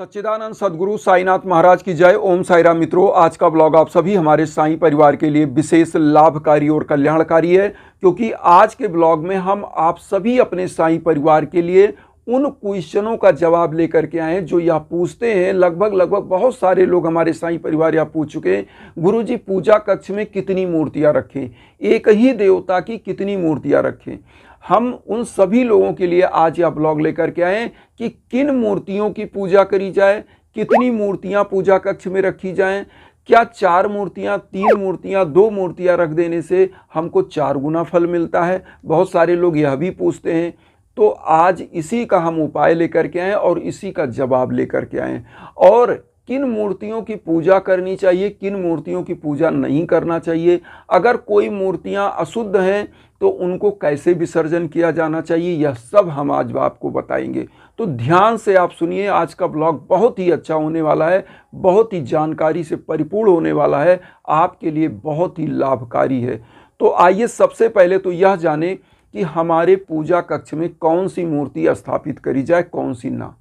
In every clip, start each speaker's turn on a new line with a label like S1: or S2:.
S1: सच्चिदानंद सद्गुरु साईनाथ महाराज की जय। ओम साई राम। मित्रों, आज का ब्लॉग आप सभी हमारे साईं परिवार के लिए विशेष लाभकारी और कल्याणकारी है, क्योंकि आज के ब्लॉग में हम आप सभी अपने साईं परिवार के लिए उन क्वेश्चनों का जवाब लेकर के आए हैं जो यह पूछते हैं। लगभग बहुत सारे लोग हमारे साईं परिवार यह पूछ चुके हैं, गुरुजी पूजा कक्ष में कितनी मूर्तियां रखें, एक ही देवता की कितनी मूर्तियां रखें। हम उन सभी लोगों के लिए आज यह ब्लॉग लेकर के आए कि किन मूर्तियों की पूजा करी जाए, कितनी मूर्तियां पूजा कक्ष में रखी जाएं, क्या 4 मूर्तियां, 3 मूर्तियां, 2 मूर्तियां रख देने से हमको 4 गुना फल मिलता है। बहुत सारे लोग यह भी पूछते हैं। तो आज इसी का हम उपाय लेकर के आए और इसी का जवाब लेकर के आए। और किन मूर्तियों की पूजा करनी चाहिए, किन मूर्तियों की पूजा नहीं करना चाहिए, अगर कोई मूर्तियां अशुद्ध हैं तो उनको कैसे विसर्जन किया जाना चाहिए, यह सब हम आज आपको बताएंगे। तो ध्यान से आप सुनिए, आज का ब्लॉग बहुत ही अच्छा होने वाला है, बहुत ही जानकारी से परिपूर्ण होने वाला है, आपके लिए बहुत ही लाभकारी है। तो आइए सबसे पहले तो यह जाने कि हमारे पूजा कक्ष में कौन सी मूर्ति स्थापित करी जाए, कौन सी ना।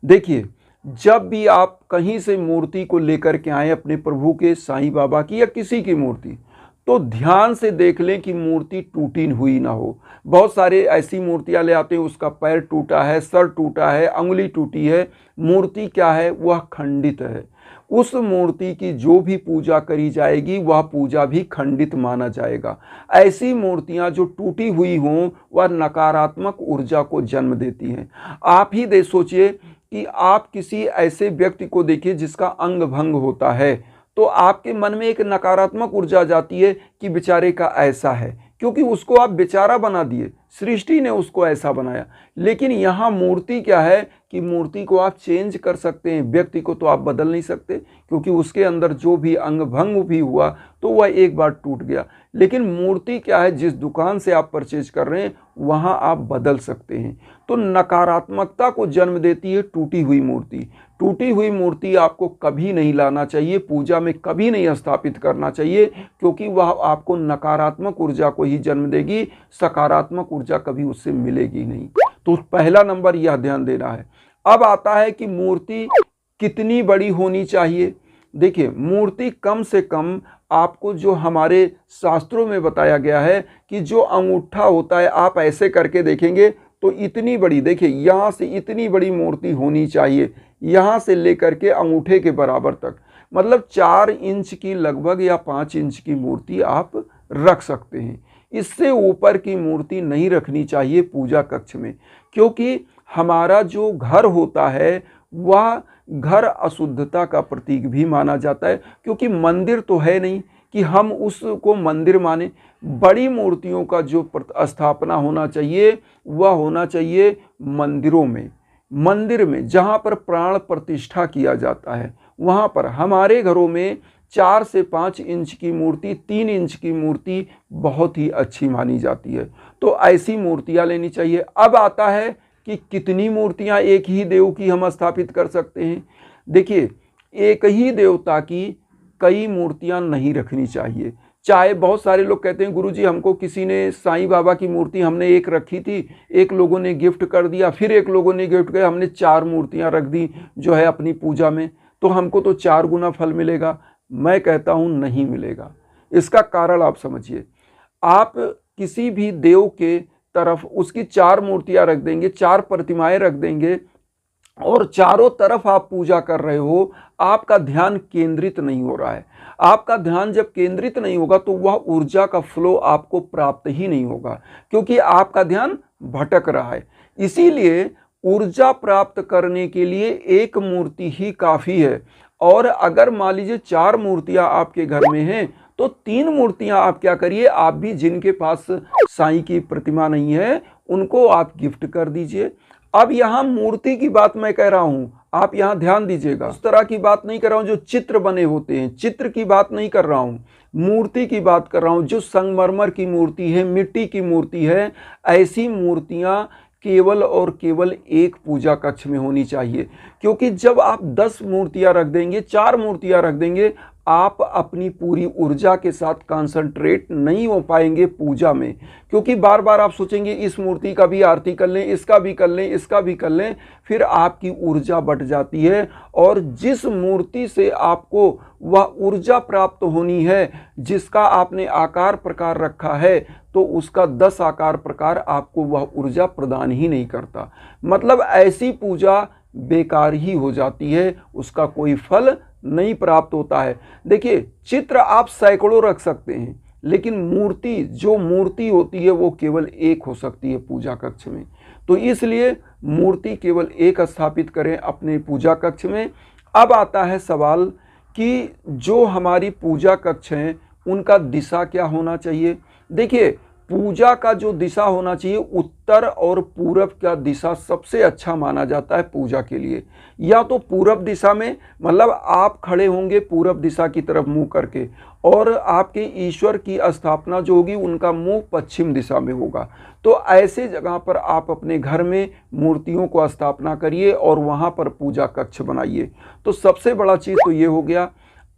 S1: देखिए, जब भी आप कहीं से मूर्ति को लेकर के आए अपने प्रभु के, साईं बाबा की या किसी की मूर्ति, तो ध्यान से देख लें कि मूर्ति टूटी हुई ना हो। बहुत सारे ऐसी मूर्तियां ले आते हैं, उसका पैर टूटा है, सर टूटा है, अंगुली टूटी है, मूर्ति क्या है, वह खंडित है। उस मूर्ति की जो भी पूजा करी जाएगी वह पूजा भी खंडित माना जाएगा। ऐसी मूर्तियां जो टूटी हुई हों वह नकारात्मक ऊर्जा को जन्म देती हैं। आप ही दे सोचिए कि आप किसी ऐसे व्यक्ति को देखिए जिसका अंग भंग होता है, तो आपके मन में एक नकारात्मक ऊर्जा जाती है कि बेचारे का ऐसा है, क्योंकि उसको आप बेचारा बना दिए, सृष्टि ने उसको ऐसा बनाया। लेकिन यहाँ मूर्ति क्या है कि मूर्ति को आप चेंज कर सकते हैं, व्यक्ति को तो आप बदल नहीं सकते, क्योंकि उसके अंदर जो भी अंग भंग भी हुआ तो वह एक बार टूट गया। लेकिन मूर्ति क्या है, जिस दुकान से आप परचेज कर रहे हैं वहाँ आप बदल सकते हैं। तो नकारात्मकता को जन्म देती है टूटी हुई मूर्ति। टूटी हुई मूर्ति आपको कभी नहीं लाना चाहिए, पूजा में कभी नहीं स्थापित करना चाहिए, क्योंकि वह आपको नकारात्मक ऊर्जा को ही जन्म देगी, सकारात्मक ऊर्जा कभी उससे मिलेगी नहीं। तो पहला नंबर यह ध्यान देना है। अब आता है कि मूर्ति कितनी बड़ी होनी चाहिए। देखिए, मूर्ति कम से कम आपको जो हमारे शास्त्रों में बताया गया है कि जो अंगूठा होता है, आप ऐसे करके देखेंगे तो इतनी बड़ी, देखिए यहाँ से इतनी बड़ी मूर्ति होनी चाहिए, यहाँ से लेकर के अंगूठे के बराबर तक, मतलब 4 इंच की लगभग या 5 इंच की मूर्ति आप रख सकते हैं। इससे ऊपर की मूर्ति नहीं रखनी चाहिए पूजा कक्ष में, क्योंकि हमारा जो घर होता है वह घर अशुद्धता का प्रतीक भी माना जाता है, क्योंकि मंदिर तो है नहीं कि हम उसको मंदिर माने। बड़ी मूर्तियों का जो स्थापना होना चाहिए वह होना चाहिए मंदिरों में, मंदिर में जहाँ पर प्राण प्रतिष्ठा किया जाता है वहाँ पर। हमारे घरों में 4 से 5 इंच की मूर्ति, 3 इंच की मूर्ति बहुत ही अच्छी मानी जाती है, तो ऐसी मूर्तियाँ लेनी चाहिए। अब आता है कि कितनी मूर्तियाँ एक ही देव की हम स्थापित कर सकते हैं। देखिए, एक ही देवता की कई मूर्तियाँ नहीं रखनी चाहिए। चाहे बहुत सारे लोग कहते हैं गुरुजी हमको किसी ने साईं बाबा की मूर्ति हमने एक रखी थी, एक लोगों ने गिफ्ट कर दिया, फिर एक लोगों ने गिफ्ट किया, हमने 4 मूर्तियाँ रख दी जो है अपनी पूजा में, तो हमको तो 4 गुना फल मिलेगा। मैं कहता हूँ नहीं मिलेगा। इसका कारण आप समझिए। आप किसी भी देव के तरफ उसकी 4 मूर्तियाँ रख देंगे, 4 प्रतिमाएं रख देंगे और चारों तरफ आप पूजा कर रहे हो, आपका ध्यान केंद्रित नहीं हो रहा है। आपका ध्यान जब केंद्रित नहीं होगा तो वह ऊर्जा का फ्लो आपको प्राप्त ही नहीं होगा, क्योंकि आपका ध्यान भटक रहा है। इसीलिए ऊर्जा प्राप्त करने के लिए एक मूर्ति ही काफ़ी है। और अगर मान लीजिए 4 मूर्तियां आपके घर में हैं तो 3 मूर्तियां आप क्या करिए, आप भी जिनके पास साईं की प्रतिमा नहीं है उनको आप गिफ्ट कर दीजिए। अब यहाँ मूर्ति की बात मैं कह रहा हूँ, आप यहाँ ध्यान दीजिएगा, उस तरह की बात नहीं कर रहा हूँ जो चित्र बने होते हैं, चित्र की बात नहीं कर रहा हूँ, मूर्ति की बात कर रहा हूँ। जो संगमरमर की मूर्ति है, मिट्टी की मूर्ति है, ऐसी मूर्तियाँ केवल और केवल एक पूजा कक्ष में होनी चाहिए। क्योंकि जब आप 10 मूर्तियां रख देंगे, 4 मूर्तियां रख देंगे, आप अपनी पूरी ऊर्जा के साथ कंसंट्रेट नहीं हो पाएंगे पूजा में, क्योंकि बार बार आप सोचेंगे इस मूर्ति का भी आरती कर लें, इसका भी कर लें, इसका भी कर लें, फिर आपकी ऊर्जा बढ़ जाती है। और जिस मूर्ति से आपको वह ऊर्जा प्राप्त होनी है, जिसका आपने आकार प्रकार रखा है, तो उसका 10 आकार प्रकार आपको वह ऊर्जा प्रदान ही नहीं करता। मतलब ऐसी पूजा बेकार ही हो जाती है, उसका कोई फल नहीं प्राप्त होता है। देखिए, चित्र आप सैकड़ों रख सकते हैं, लेकिन मूर्ति, जो मूर्ति होती है वो केवल एक हो सकती है पूजा कक्ष में। तो इसलिए मूर्ति केवल एक स्थापित करें अपने पूजा कक्ष में। अब आता है सवाल कि जो हमारी पूजा कक्ष हैं उनका दिशा क्या होना चाहिए। देखिए, पूजा का जो दिशा होना चाहिए, उत्तर और पूरब का दिशा सबसे अच्छा माना जाता है पूजा के लिए। या तो पूरब दिशा में, मतलब आप खड़े होंगे पूरब दिशा की तरफ मुंह करके, और आपके ईश्वर की स्थापना जो होगी उनका मुंह पश्चिम दिशा में होगा। तो ऐसे जगह पर आप अपने घर में मूर्तियों को स्थापना करिए और वहां पर पूजा कक्ष बनाइए। तो सबसे बड़ा चीज़ तो ये हो गया।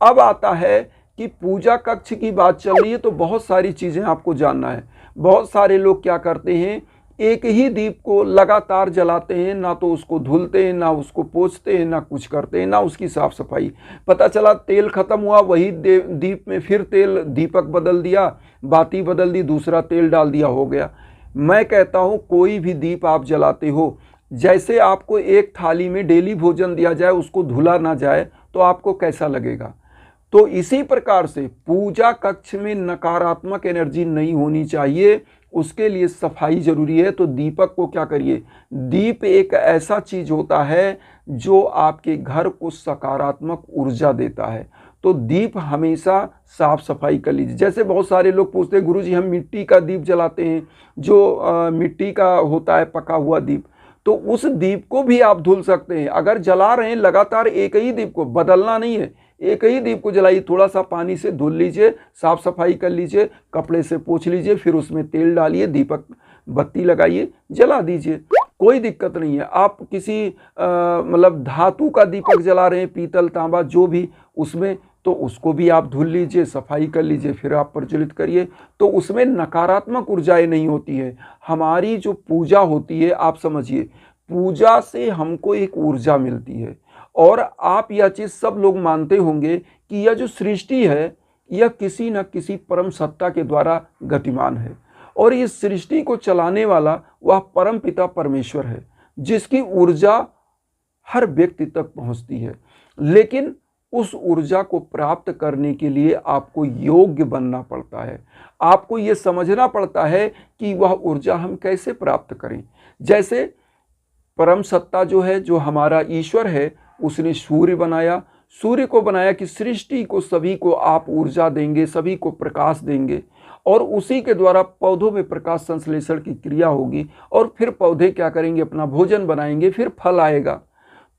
S1: अब आता है कि पूजा कक्ष की बात चल रही है तो बहुत सारी चीज़ें आपको जानना है। बहुत सारे लोग क्या करते हैं, एक ही दीप को लगातार जलाते हैं, ना तो उसको धुलते हैं, ना उसको पोंछते हैं, ना कुछ करते हैं, ना उसकी साफ सफाई। पता चला तेल खत्म हुआ, वही दीप में फिर तेल, दीपक बदल दिया, बाती बदल दी, दूसरा तेल डाल दिया, हो गया। मैं कहता हूँ कोई भी दीप आप जलाते हो, जैसे आपको एक थाली में डेली भोजन दिया जाए, उसको धुला ना जाए तो आपको कैसा लगेगा। तो इसी प्रकार से पूजा कक्ष में नकारात्मक एनर्जी नहीं होनी चाहिए, उसके लिए सफाई जरूरी है। तो दीपक को क्या करिए, दीप एक ऐसा चीज होता है जो आपके घर को सकारात्मक ऊर्जा देता है। तो दीप हमेशा साफ सफाई कर लीजिए। जैसे बहुत सारे लोग पूछते हैं, गुरुजी हम मिट्टी का दीप जलाते हैं, जो मिट्टी का होता है पका हुआ दीप, तो उस दीप को भी आप धुल सकते हैं। अगर जला रहे हैं लगातार एक ही दीप को, बदलना नहीं है, एक ही दीप को जलाइए, थोड़ा सा पानी से धुल लीजिए, साफ सफाई कर लीजिए, कपड़े से पोंछ लीजिए, फिर उसमें तेल डालिए, दीपक बत्ती लगाइए, जला दीजिए, कोई दिक्कत नहीं है। आप किसी मतलब धातु का दीपक जला रहे हैं, पीतल तांबा जो भी, उसमें तो उसको भी आप धुल लीजिए, सफाई कर लीजिए, फिर आप प्रज्वलित करिए। तो उसमें नकारात्मक ऊर्जाएं नहीं होती है। हमारी जो पूजा होती है, आप समझिए, पूजा से हमको एक ऊर्जा मिलती है। और आप यह चीज़ सब लोग मानते होंगे कि यह जो सृष्टि है, यह किसी न किसी परम सत्ता के द्वारा गतिमान है, और इस सृष्टि को चलाने वाला वह परम पिता परमेश्वर है, जिसकी ऊर्जा हर व्यक्ति तक पहुंचती है। लेकिन उस ऊर्जा को प्राप्त करने के लिए आपको योग्य बनना पड़ता है। आपको ये समझना पड़ता है कि वह ऊर्जा हम कैसे प्राप्त करें। जैसे परम सत्ता जो है, जो हमारा ईश्वर है, उसने सूर्य बनाया, सूर्य को बनाया कि सृष्टि को, सभी को आप ऊर्जा देंगे, सभी को प्रकाश देंगे, और उसी के द्वारा पौधों में प्रकाश संश्लेषण की क्रिया होगी, और फिर पौधे क्या करेंगे, अपना भोजन बनाएंगे, फिर फल आएगा।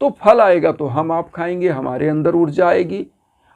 S1: तो फल आएगा तो हम आप खाएंगे, हमारे अंदर ऊर्जा आएगी,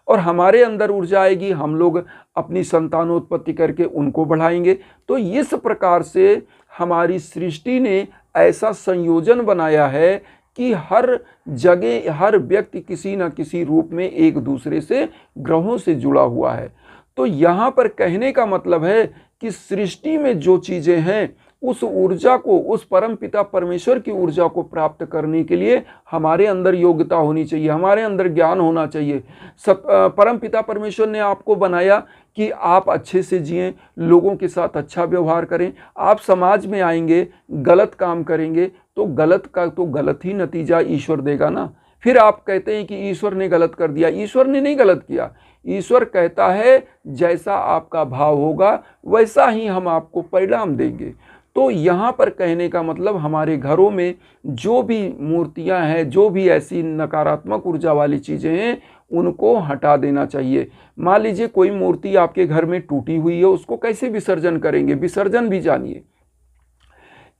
S1: और हमारे अंदर ऊर्जा आएगी, हम लोग अपनी संतानोत्पत्ति करके उनको बढ़ाएंगे। तो इस प्रकार से हमारी सृष्टि ने ऐसा संयोजन बनाया है कि हर जगह हर व्यक्ति किसी न किसी रूप में एक दूसरे से, ग्रहों से जुड़ा हुआ है। तो यहाँ पर कहने का मतलब है कि सृष्टि में जो चीज़ें हैं, उस ऊर्जा को, उस परम पिता परमेश्वर की ऊर्जा को प्राप्त करने के लिए हमारे अंदर योग्यता होनी चाहिए, हमारे अंदर ज्ञान होना चाहिए। परम पिता परमेश्वर ने आपको बनाया कि आप अच्छे से जिएं, लोगों के साथ अच्छा व्यवहार करें। आप समाज में आएंगे, गलत काम करेंगे तो गलत का तो गलत ही नतीजा ईश्वर देगा ना। फिर आप कहते हैं कि ईश्वर ने गलत कर दिया। ईश्वर ने नहीं गलत किया। ईश्वर कहता है जैसा आपका भाव होगा वैसा ही हम आपको परिणाम देंगे। तो यहाँ पर कहने का मतलब, हमारे घरों में जो भी मूर्तियाँ हैं, जो भी ऐसी नकारात्मक ऊर्जा वाली चीज़ें हैं, उनको हटा देना चाहिए। मान लीजिए कोई मूर्ति आपके घर में टूटी हुई है, उसको कैसे विसर्जन करेंगे। विसर्जन भी जानिए,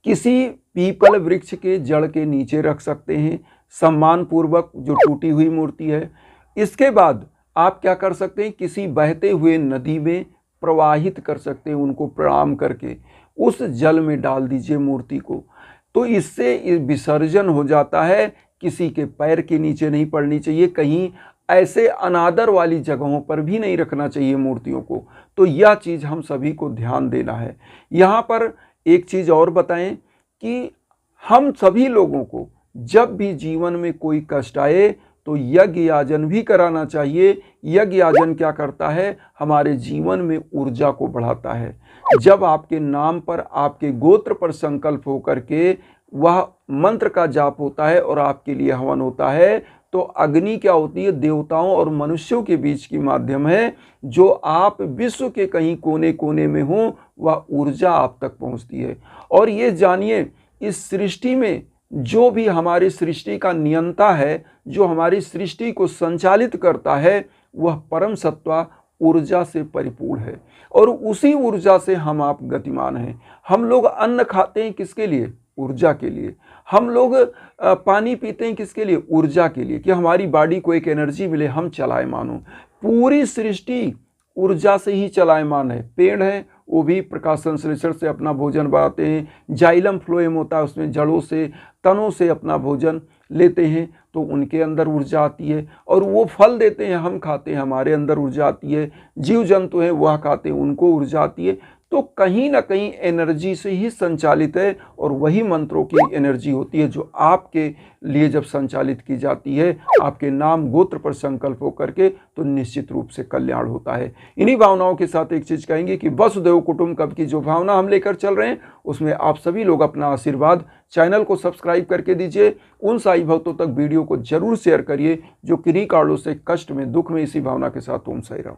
S1: किसी पीपल वृक्ष के जड़ के नीचे रख सकते हैं, सम्मान पूर्वक, जो टूटी हुई मूर्ति है। इसके बाद आप क्या कर सकते हैं, किसी बहते हुए नदी में प्रवाहित कर सकते हैं, उनको प्रणाम करके उस जल में डाल दीजिए मूर्ति को। तो इससे विसर्जन हो जाता है। किसी के पैर के नीचे नहीं पड़नी चाहिए, कहीं ऐसे अनादर वाली जगहों पर भी नहीं रखना चाहिए मूर्तियों को। तो यह चीज़ हम सभी को ध्यान देना है। यहाँ पर एक चीज़ और बताएं कि हम सभी लोगों को जब भी जीवन में कोई कष्ट आए तो यज्ञ याजन भी कराना चाहिए। यज्ञ याजन क्या करता है? हमारे जीवन में ऊर्जा को बढ़ाता है। जब आपके नाम पर, आपके गोत्र पर संकल्प होकर के वह मंत्र का जाप होता है और आपके लिए हवन होता है, तो अग्नि क्या होती है? देवताओं और मनुष्यों के बीच की माध्यम है। जो आप विश्व के कहीं कोने कोने में हो, वह ऊर्जा आप तक पहुंचती है। और ये जानिए, इस सृष्टि में जो भी हमारी सृष्टि का नियंता है, जो हमारी सृष्टि को संचालित करता है, वह परम सत्ता ऊर्जा से परिपूर्ण है और उसी ऊर्जा से हम आप गतिमान हैं। हम लोग अन्न खाते हैं किसके लिए? ऊर्जा के लिए। हम लोग पानी पीते हैं किसके लिए? ऊर्जा के लिए, कि हमारी बॉडी को एक एनर्जी मिले, हम चलायमान हो। पूरी सृष्टि ऊर्जा से ही चलायमान है। पेड़ है, वो भी प्रकाश संश्लेषण से अपना भोजन बनाते हैं। जाइलम फ्लोएम होता है, उसमें जड़ों से, तनों से अपना भोजन लेते हैं, तो उनके अंदर ऊर्जा आती है। और वो फल देते हैं, हम खाते हैं, हमारे अंदर ऊर्जा आती है। जीव जंतु हैं, वह खाते हैं, उनको ऊर्जा आती है। तो कहीं ना कहीं एनर्जी से ही संचालित है और वही मंत्रों की एनर्जी होती है जो आपके लिए जब संचालित की जाती है, आपके नाम गोत्र पर संकल्प हो करके, तो निश्चित रूप से कल्याण होता है। इन्हीं भावनाओं के साथ एक चीज़ कहेंगे कि वसुदेव कुटुंबकम की जो भावना हम लेकर चल रहे हैं, उसमें आप सभी लोग अपना आशीर्वाद चैनल को सब्सक्राइब करके दीजिए। उन साई भक्तों तक वीडियो को जरूर शेयर करिए जो किन्हीं कारणों से कष्ट में, दुख में, इसी भावना के साथ ओम साई राम।